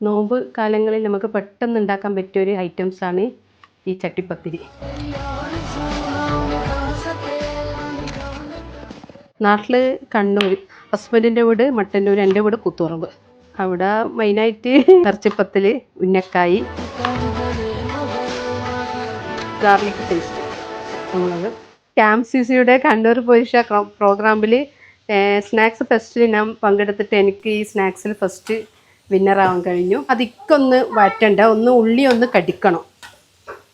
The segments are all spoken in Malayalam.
നോമ്പ് കാലങ്ങളിൽ നമുക്ക് പെട്ടെന്ന് ഉണ്ടാക്കാൻ പറ്റിയ ഒരു ഐറ്റംസാണ് ഈ ചട്ടിപ്പത്തിരി. നാട്ടിൽ കണ്ണൂർ, ഹസ്ബൻഡിൻ്റെ വീട് മട്ടന്നൂർ, എൻ്റെ വീട് കൂത്തുപറമ്പ്. അവിടെ മെയിനായിട്ട് ഇറച്ചിപ്പത്തിൽ, ഉന്നക്കായി, ഗാർലിക് പേസ്റ്റ്. നമ്മളത് KMCCയുടെ കണ്ണൂർ പൊരിശ പ്രോഗ്രാമിൽ സ്നാക്സ് ഫെസ്റ്റിൽ ഞാൻ പങ്കെടുത്തിട്ട് എനിക്ക് ഈ സ്നാക്സിൽ ഫസ്റ്റ് വിന്നറാവാൻ കഴിഞ്ഞു. അതിക്കൊന്ന് വറ്റണ്ട, ഒന്ന് ഉള്ളി ഒന്ന് കടിക്കണം,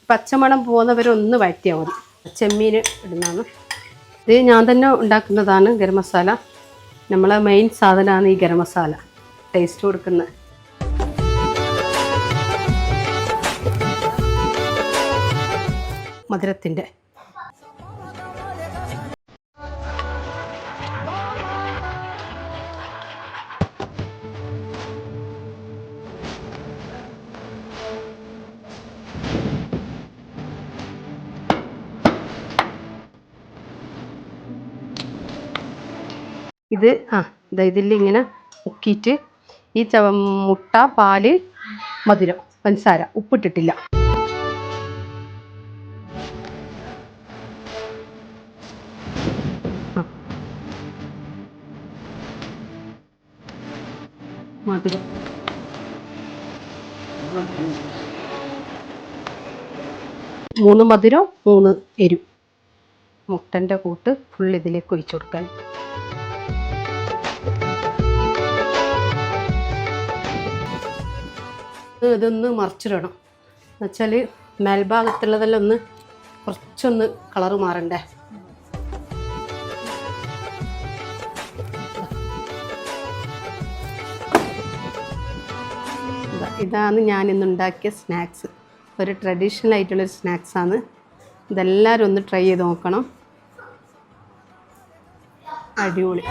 പച്ചമണം പോകുന്നവരെ ഒന്ന് വറ്റിയാൽ മതി. ചെമ്മീൻ ഇടുന്നതാണ്. ഇത് ഞാൻ തന്നെ ഉണ്ടാക്കുന്നതാണ്. ഗരം മസാല നമ്മളെ മെയിൻ സാധനമാണ് ഈ ഗരം മസാല, ടേസ്റ്റ് കൊടുക്കുന്നത്. മധുരത്തിൻ്റെ ഇത് ഇതിലിങ്ങനെ മുക്കിയിട്ട് ഈ മുട്ട, പാല്, മധുരം, പഞ്ചസാര, ഉപ്പിട്ടിട്ടില്ല. മധുരം 3 മധുരം 3 എരിവ്. മുട്ടൻ്റെ കൂട്ട് ഫുൾ ഇതിലേക്ക് ഒഴിച്ചു കൊടുക്കാൻ. ഇതൊന്ന് മറിച്ചിടണം, എന്നുവെച്ചാൽ മേൽഭാഗത്തുള്ളതെല്ലാം ഒന്ന് കുറച്ചൊന്ന് കളറ് മാറണ്ടേ. ഇതാണ് ഞാനിന്നുണ്ടാക്കിയ സ്നാക്സ്. ഒരു ട്രഡീഷണൽ ആയിട്ടുള്ളൊരു സ്നാക്സാണ്. ഇതെല്ലാവരും ഒന്ന് ട്രൈ ചെയ്ത് നോക്കണം. അടിപൊളി.